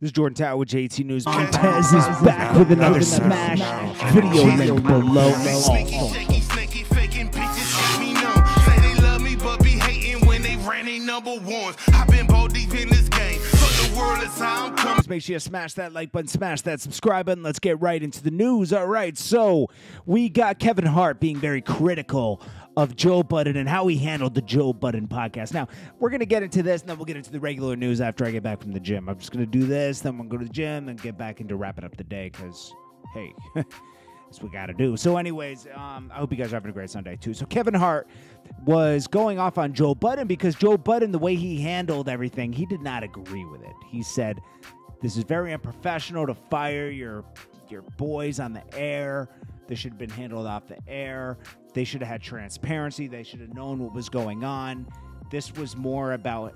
This is Jordan Tower with JT News. Montez is back with another smash. Video link below. Sneaky, faking bitches, me know. Say they love me, but be hating when they ran they number ones. I've been ball deep in this game. Fuck the world, that's how I'm coming. Make sure you smash that like button, smash that subscribe button. Let's get right into the news. All right, so we got Kevin Hart being very critical of Joe Budden and how he handled the Joe Budden podcast. Now, we're going to get into this, and then we'll get into the regular news after I get back from the gym. I'm just going to do this, then we'll go to the gym, and get back into wrapping up the day, because, hey, that's what we got to do. So anyways, I hope you guys are having a great Sunday, too. So Kevin Hart was going off on Joe Budden because Joe Budden, the way he handled everything, he did not agree with it. He said, this is very unprofessional to fire your boys on the air. This should have been handled off the air. They should have had transparency. They should have known what was going on. This was more about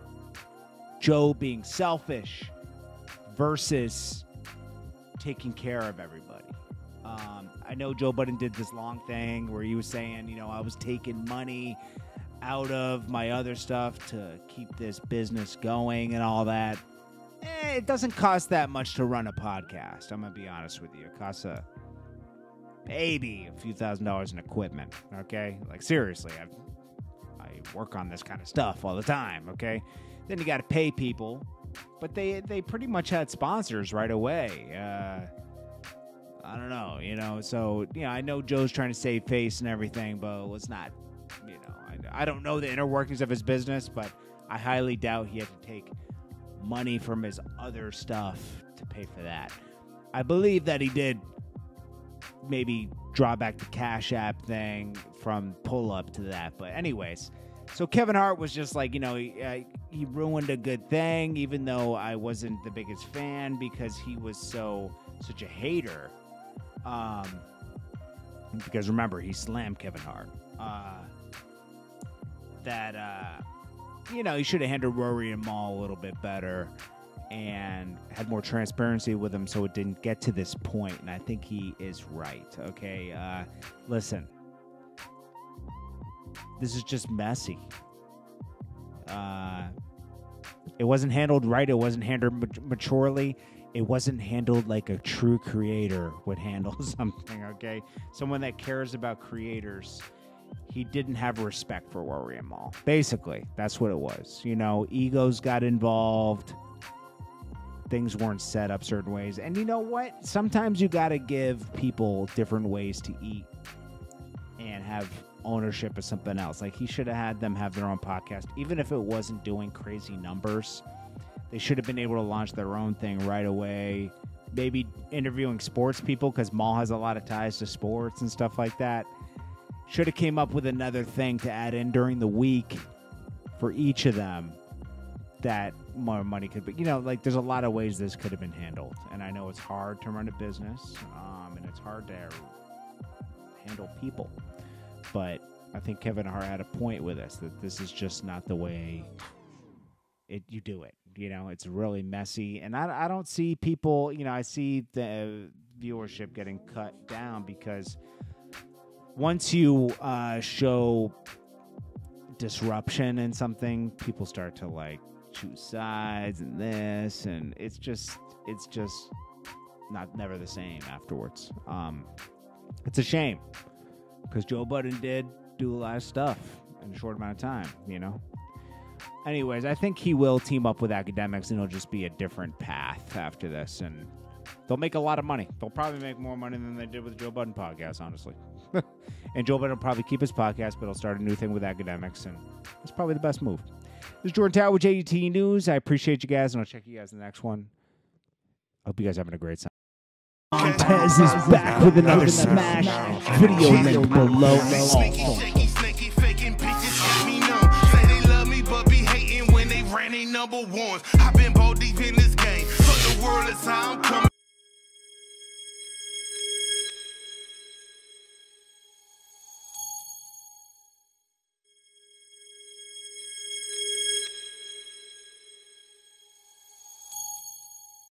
Joe being selfish versus taking care of everybody. I know Joe Budden did this long thing where he was saying, you know, I was taking money out of my other stuff to keep this business going and all that. It doesn't cost that much to run a podcast. I'm going to be honest with you. It costs maybe a few $1,000s in equipment, okay? Like, seriously, I work on this kind of stuff all the time, okay? Then you got to pay people, but they pretty much had sponsors right away. I don't know, you know, so, you know, I know Joe's trying to save face and everything, but let's not, you know, I don't know the inner workings of his business, but I highly doubt he had to take money from his other stuff to pay for that. I believe that he did maybe draw back the Cash App thing from pull up to that. But anyways, so Kevin Hart was just like, you know, he ruined a good thing, even though I wasn't the biggest fan because he was such a hater. Because remember, he slammed Kevin Hart. You know, he should have handled Rory and Mal a little bit better and had more transparency with him so it didn't get to this point, and I think he is right, okay? Listen, this is just messy. It wasn't handled right. It wasn't handled maturely. It wasn't handled like a true creator would handle something, okay? Someone that cares about creators. He didn't have respect for Rory and Mal. Basically, that's what it was. You know, egos got involved. Things weren't set up certain ways. And you know what? Sometimes you got to give people different ways to eat and have ownership of something else. Like, he should have had them have their own podcast. Even if it wasn't doing crazy numbers, they should have been able to launch their own thing right away. Maybe interviewing sports people, because Mal has a lot of ties to sports and stuff like that. Should have came up with another thing to add in during the week for each of them that more money could be. You know, like, there's a lot of ways this could have been handled. And I know it's hard to run a business, and it's hard to handle people. But I think Kevin Hart had a point with this, that this is just not the way you do it. You know, it's really messy. And I don't see people, you know, I see the viewership getting cut down because once you show disruption in something, people start to, like, choose sides and this, and it's just never the same afterwards. It's a shame because Joe Budden did do a lot of stuff in a short amount of time, you know. Anyways, I think he will team up with academics, and it'll just be a different path after this, and they'll make a lot of money. They'll probably make more money than they did with the Joe Budden podcast, honestly. And Joe Budden will probably keep his podcast, but he'll start a new thing with academics, and it's probably the best move. This is Jordan Tower with JT News. I appreciate you guys, and I'll check you guys in the next one. I hope you guys are having a great Sunday. Montez is back with another smash. Video link below. Sneaky, faking bitches, me know. Say they love me, but be hating when they ran they number ones. I've been ball deep in this game. Fuck the world, that's how I'm coming.